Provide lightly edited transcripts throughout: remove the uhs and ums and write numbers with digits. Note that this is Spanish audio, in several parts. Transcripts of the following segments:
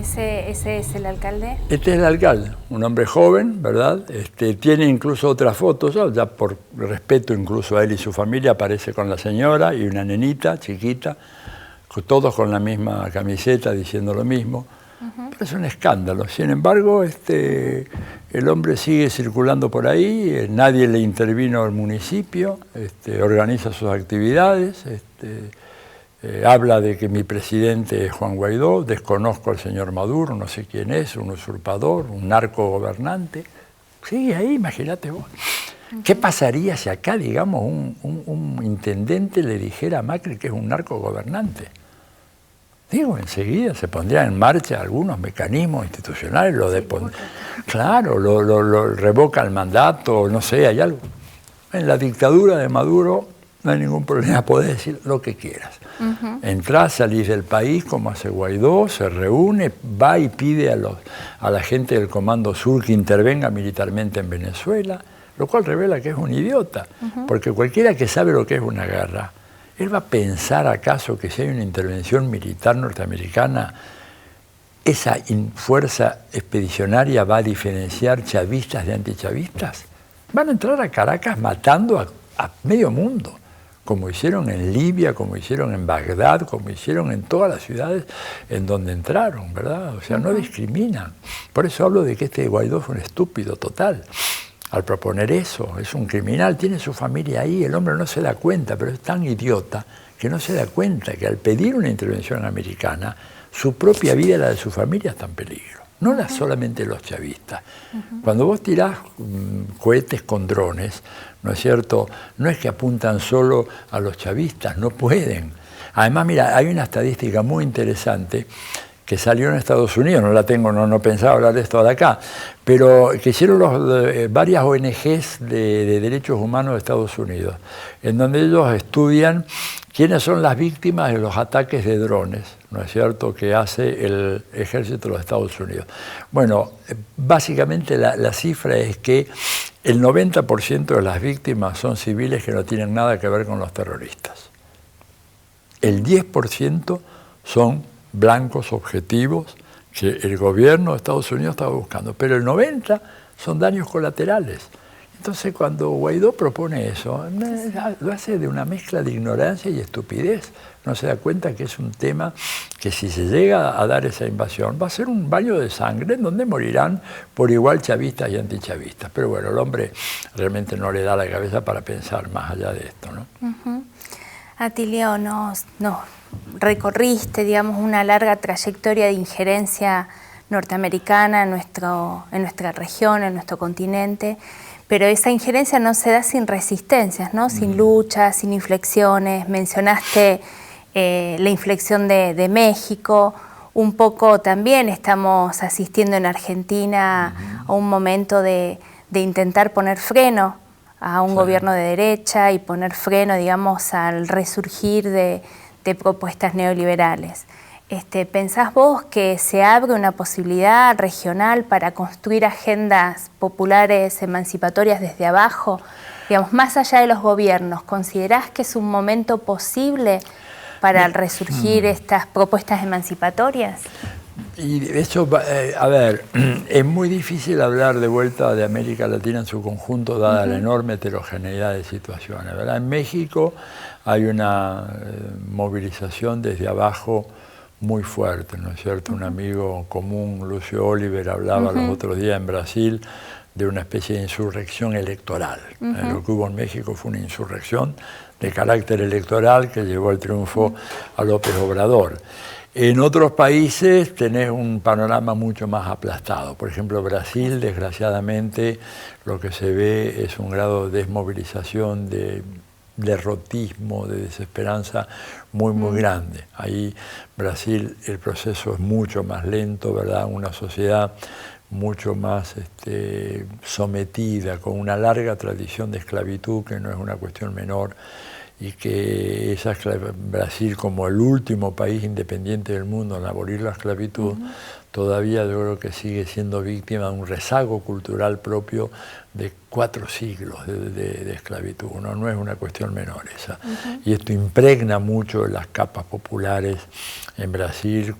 ¿Ese es el alcalde? Este es el alcalde, un hombre joven, ¿verdad? Tiene incluso otras fotos, ya por respeto incluso a él y su familia, aparece con la señora y una nenita chiquita, todos con la misma camiseta diciendo lo mismo. Pero es un escándalo. Sin embargo, el hombre sigue circulando por ahí, nadie le intervino al municipio, organiza sus actividades, habla de que mi presidente es Juan Guaidó, desconozco al señor Maduro, no sé quién es, un usurpador, un narcogobernante. Sigue ahí, imagínate vos. ¿Qué pasaría si acá, digamos, un intendente le dijera a Macri que es un narcogobernante? Digo, enseguida se pondrían en marcha algunos mecanismos institucionales, claro, lo revoca el mandato, no sé, hay algo. En la dictadura de Maduro no hay ningún problema, podés decir lo que quieras. Entrás, salís del país como hace Guaidó, se reúne, va y pide a la gente del Comando Sur que intervenga militarmente en Venezuela, lo cual revela que es un idiota, porque cualquiera que sabe lo que es una guerra, ¿él va a pensar acaso que si hay una intervención militar norteamericana, esa fuerza expedicionaria va a diferenciar chavistas de antichavistas? Van a entrar a Caracas matando a medio mundo, como hicieron en Libia, como hicieron en Bagdad, como hicieron en todas las ciudades en donde entraron, ¿verdad? O sea, no discriminan. Por eso hablo de que este Guaidó fue un estúpido total. Al proponer eso, es un criminal, tiene su familia ahí, el hombre no se da cuenta, pero es tan idiota que no se da cuenta que al pedir una intervención americana, su propia vida y la de su familia está en peligro, no solamente los chavistas. Cuando vos tirás cohetes con drones, ¿no es cierto? No es que apuntan solo a los chavistas, no pueden. Además, mira, hay una estadística muy interesante que salió en Estados Unidos, no la tengo, no pensaba hablar de esto de acá, pero que hicieron varias ONGs de derechos humanos de Estados Unidos, en donde ellos estudian quiénes son las víctimas de los ataques de drones, ¿no es cierto?, que hace el ejército de los Estados Unidos. Bueno, básicamente la cifra es que el 90% de las víctimas son civiles que no tienen nada que ver con los terroristas. El 10% son blancos objetivos que el gobierno de Estados Unidos estaba buscando, pero el 90% son daños colaterales. Entonces, cuando Guaidó propone eso, lo hace de una mezcla de ignorancia y estupidez. No se da cuenta que es un tema que si se llega a dar esa invasión, va a ser un baño de sangre en donde morirán por igual chavistas y antichavistas. Pero bueno, el hombre realmente no le da la cabeza para pensar más allá de esto, ¿no? Atilio, nos recorriste, digamos, una larga trayectoria de injerencia norteamericana en nuestra región, en nuestro continente, pero esa injerencia no se da sin resistencias, ¿no? Sin luchas, sin inflexiones. Mencionaste la inflexión de México, un poco también estamos asistiendo en Argentina a un momento de intentar poner freno a un gobierno de derecha y poner freno, digamos, al resurgir de propuestas neoliberales. ¿Pensás vos que se abre una posibilidad regional para construir agendas populares emancipatorias desde abajo? Digamos, más allá de los gobiernos, ¿considerás que es un momento posible para resurgir estas propuestas emancipatorias? Y eso, a ver, es muy difícil hablar de vuelta de América Latina en su conjunto, dada la enorme heterogeneidad de situaciones, ¿verdad? En México hay una movilización desde abajo muy fuerte, ¿no es cierto? Un amigo común, Lucio Oliver, hablaba los otros días en Brasil de una especie de insurrección electoral. Lo que hubo en México fue una insurrección de carácter electoral que llevó al triunfo a López Obrador. En otros países tenés un panorama mucho más aplastado. Por ejemplo, Brasil, desgraciadamente, lo que se ve es un grado de desmovilización, de derrotismo, de desesperanza muy grande. Ahí Brasil el proceso es mucho más lento, ¿verdad? Una sociedad mucho más sometida, con una larga tradición de esclavitud, que no es una cuestión menor, y que Brasil, como el último país independiente del mundo en abolir la esclavitud, todavía yo creo que sigue siendo víctima de un rezago cultural propio de 4 siglos de esclavitud. No es una cuestión menor esa. Y esto impregna mucho las capas populares en Brasil,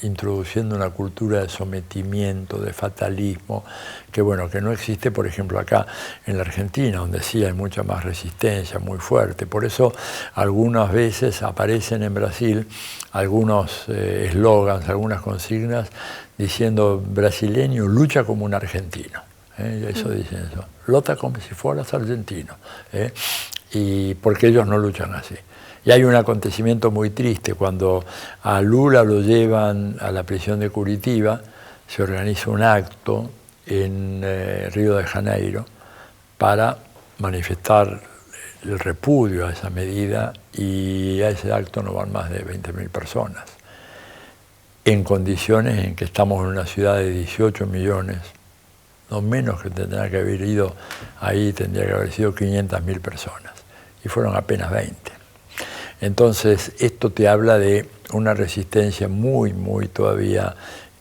introduciendo una cultura de sometimiento, de fatalismo, que bueno, que no existe, por ejemplo, acá en la Argentina, donde sí hay mucha más resistencia, muy fuerte. Por eso algunas veces aparecen en Brasil algunos eslogans, algunas consignas, diciendo brasileño lucha como un argentino. Eso dicen eso. Lota como si fueras argentino. Y porque ellos no luchan así. Y hay un acontecimiento muy triste, cuando a Lula lo llevan a la prisión de Curitiba, se organiza un acto en Río de Janeiro para manifestar el repudio a esa medida, y a ese acto no van más de 20.000 personas, en condiciones en que estamos en una ciudad de 18 millones, no menos que tendría que haber ido ahí, tendría que haber sido 500.000 personas, y fueron apenas 20. Entonces, esto te habla de una resistencia muy todavía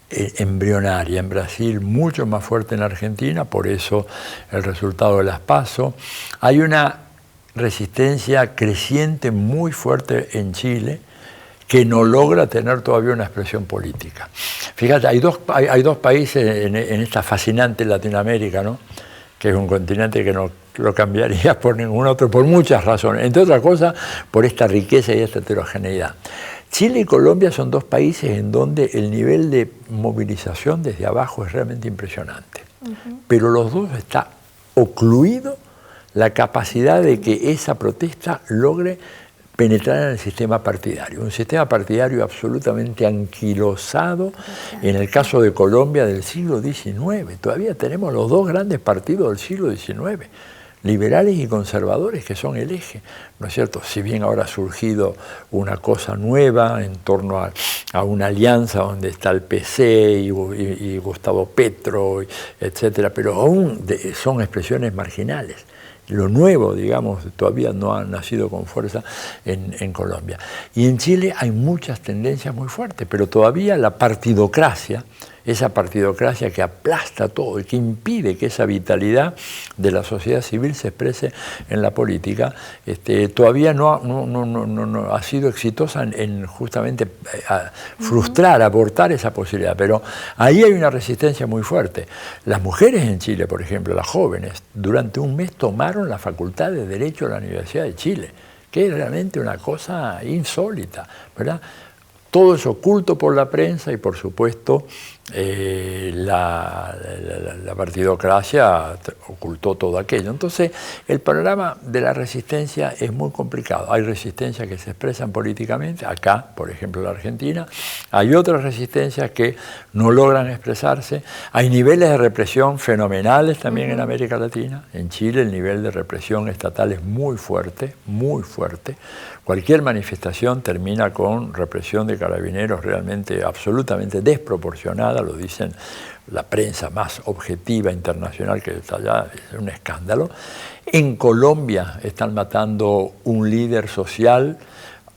embrionaria en Brasil, mucho más fuerte en Argentina, por eso el resultado de las PASO. Hay una resistencia creciente muy fuerte en Chile, que no logra tener todavía una expresión política. Fíjate, hay dos países en esta fascinante Latinoamérica, ¿no?, que es un continente que no lo cambiaría por ningún otro, por muchas razones, entre otras cosas por esta riqueza y esta heterogeneidad. Chile y Colombia son dos países en donde el nivel de movilización desde abajo es realmente impresionante, pero los dos está ocluido la capacidad de que esa protesta logre penetrar en el sistema partidario, un sistema partidario absolutamente anquilosado. En el caso de Colombia del siglo XIX, todavía tenemos los dos grandes partidos del siglo XIX, liberales y conservadores, que son el eje, ¿no es cierto? Si bien ahora ha surgido una cosa nueva en torno a una alianza donde está el PC y Gustavo Petro, etcétera, pero aún son expresiones marginales. Lo nuevo, digamos, todavía no ha nacido con fuerza en Colombia. Y en Chile hay muchas tendencias muy fuertes, pero todavía la partidocracia, esa partidocracia que aplasta todo y que impide que esa vitalidad de la sociedad civil se exprese en la política, todavía no ha sido exitosa en justamente frustrar, abortar esa posibilidad. Pero ahí hay una resistencia muy fuerte. Las mujeres en Chile, por ejemplo, las jóvenes, durante un mes tomaron la Facultad de Derecho de la Universidad de Chile, que es realmente una cosa insólita, ¿verdad? Todo es oculto por la prensa y, por supuesto, la partidocracia ocultó todo aquello. Entonces, el panorama de la resistencia es muy complicado. Hay resistencias que se expresan políticamente, acá, por ejemplo, en la Argentina. Hay otras resistencias que no logran expresarse. Hay niveles de represión fenomenales también en América Latina. En Chile el nivel de represión estatal es muy fuerte, muy fuerte. Cualquier manifestación termina con represión de carabineros realmente absolutamente desproporcionada, lo dicen la prensa más objetiva internacional que está allá, es un escándalo. En Colombia están matando un líder social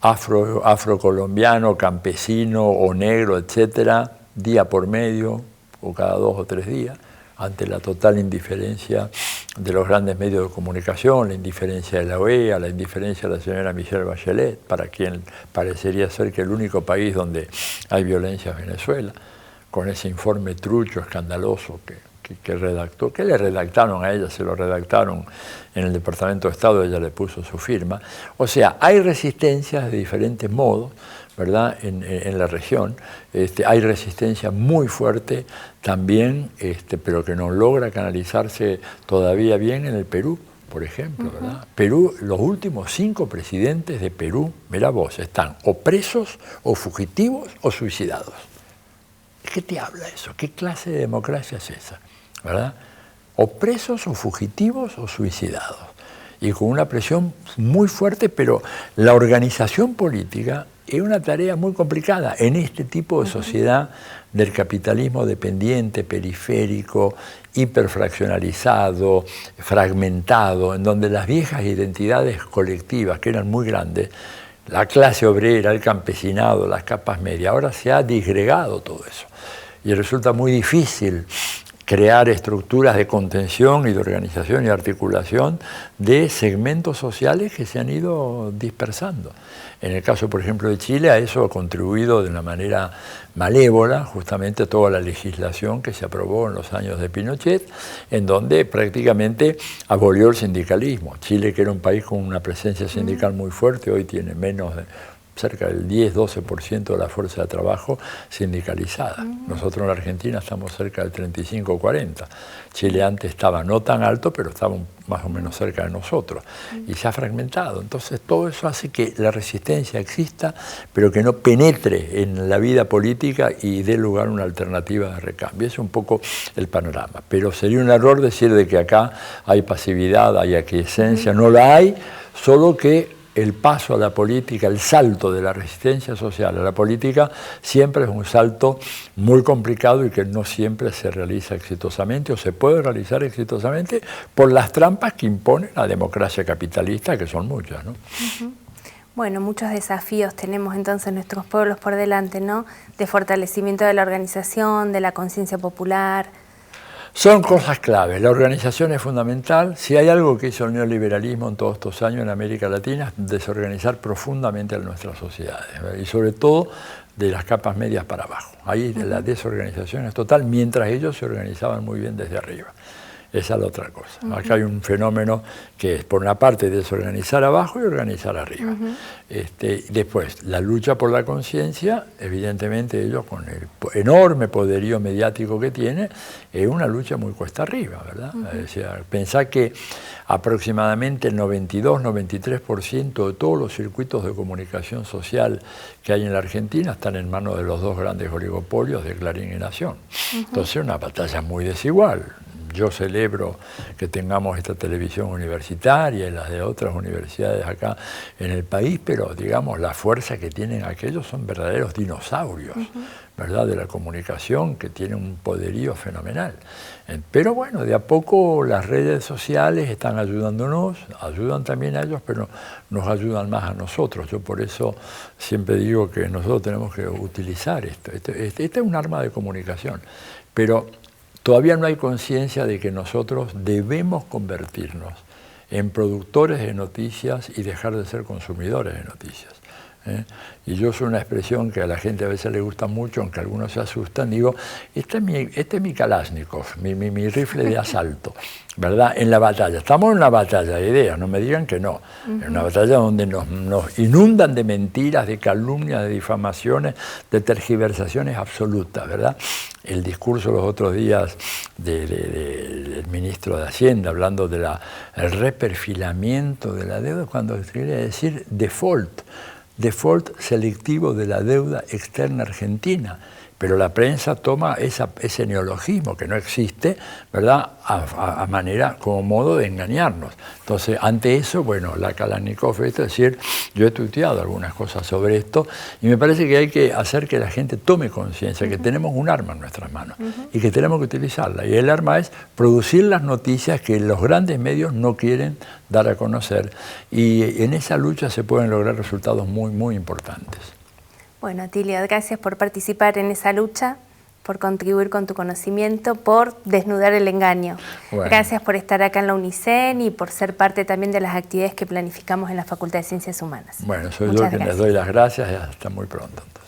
afrocolombiano, campesino o negro, etcétera, día por medio o cada 2 o 3 días, ante la total indiferencia de los grandes medios de comunicación, la indiferencia de la OEA, la indiferencia de la señora Michelle Bachelet, para quien parecería ser que el único país donde hay violencia es Venezuela, con ese informe trucho, escandaloso que redactó, que le redactaron a ella, se lo redactaron en el Departamento de Estado, ella le puso su firma. O sea, hay resistencias de diferentes modos, ¿verdad?, en la región. Hay resistencia muy fuerte también, pero que no logra canalizarse todavía bien en el Perú, por ejemplo, ¿verdad? Perú, los últimos 5 presidentes de Perú, mira vos, están o presos, o fugitivos, o suicidados. ¿Qué te habla eso? ¿Qué clase de democracia es esa? ¿Verdad? O presos, o fugitivos, o suicidados. Y con una presión muy fuerte, pero la organización política es una tarea muy complicada en este tipo de sociedad del capitalismo dependiente, periférico, hiperfraccionalizado, fragmentado, en donde las viejas identidades colectivas, que eran muy grandes, la clase obrera, el campesinado, las capas medias, ahora se ha disgregado todo eso. y resulta muy difícil crear estructuras de contención y de organización y articulación de segmentos sociales que se han ido dispersando. En el caso, por ejemplo, de Chile, a eso ha contribuido de una manera malévola justamente toda la legislación que se aprobó en los años de Pinochet, en donde prácticamente abolió el sindicalismo. Chile, que era un país con una presencia sindical muy fuerte, hoy tiene menos de cerca del 10-12% de la fuerza de trabajo sindicalizada. Nosotros en la Argentina estamos cerca del 35-40%. Chile antes estaba no tan alto, pero estaba más o menos cerca de nosotros. Y se ha fragmentado. Entonces todo eso hace que la resistencia exista, pero que no penetre en la vida política y dé lugar a una alternativa de recambio. Ese es un poco el panorama. Pero sería un error decir de que acá hay pasividad, hay aquiescencia. No la hay, solo que el paso a la política, el salto de la resistencia social a la política, siempre es un salto muy complicado y que no siempre se realiza exitosamente o se puede realizar exitosamente por las trampas que impone la democracia capitalista, que son muchas, ¿no? Bueno, muchos desafíos tenemos entonces nuestros pueblos por delante, ¿no? De fortalecimiento de la organización, de la conciencia popular. Son cosas claves. La organización es fundamental. Si hay algo que hizo el neoliberalismo en todos estos años en América Latina, es desorganizar profundamente a nuestras sociedades, ¿verdad? Y sobre todo de las capas medias para abajo. Ahí la desorganización es total, mientras ellos se organizaban muy bien desde arriba. Esa es la otra cosa. Acá hay un fenómeno que es, por una parte, desorganizar abajo y organizar arriba. Después, la lucha por la conciencia, evidentemente ellos con el enorme poderío mediático que tiene, es una lucha muy cuesta arriba, ¿verdad? Es decir, pensá que aproximadamente el 92-93% de todos los circuitos de comunicación social que hay en la Argentina están en manos de los dos grandes oligopolios de Clarín y Nación. Entonces, una batalla muy desigual. Yo celebro que tengamos esta televisión universitaria y las de otras universidades acá en el país, pero digamos la fuerza que tienen aquellos son verdaderos dinosaurios, ¿verdad? De la comunicación, que tienen un poderío fenomenal. Pero bueno, de a poco las redes sociales están ayudándonos, ayudan también a ellos, pero nos ayudan más a nosotros. Yo por eso siempre digo que nosotros tenemos que utilizar esto. Este es un arma de comunicación, pero todavía no hay conciencia de que nosotros debemos convertirnos en productores de noticias y dejar de ser consumidores de noticias. Y yo uso una expresión que a la gente a veces le gusta mucho, aunque algunos se asustan, digo, este es mi Kalashnikov, mi rifle de asalto, ¿verdad? En la batalla. Estamos en una batalla de ideas, no me digan que no. En una batalla donde nos inundan de mentiras, de calumnias, de difamaciones, de tergiversaciones absolutas, ¿verdad? El discurso los otros días del ministro de Hacienda, hablando del reperfilamiento de la deuda, cuando quiere decir default selectivo de la deuda externa argentina. Pero la prensa toma ese neologismo que no existe, ¿verdad?, a manera, como modo de engañarnos. Entonces, ante eso, bueno, la Kalashnikov, es decir, yo he tuiteado algunas cosas sobre esto y me parece que hay que hacer que la gente tome conciencia que tenemos un arma en nuestras manos y que tenemos que utilizarla. Y el arma es producir las noticias que los grandes medios no quieren dar a conocer. Y en esa lucha se pueden lograr resultados muy, muy importantes. Bueno, Atilio, gracias por participar en esa lucha, por contribuir con tu conocimiento, por desnudar el engaño. Bueno. Gracias por estar acá en la UNICEN y por ser parte también de las actividades que planificamos en la Facultad de Ciencias Humanas. Bueno, soy yo quien les doy las gracias y hasta muy pronto. Entonces.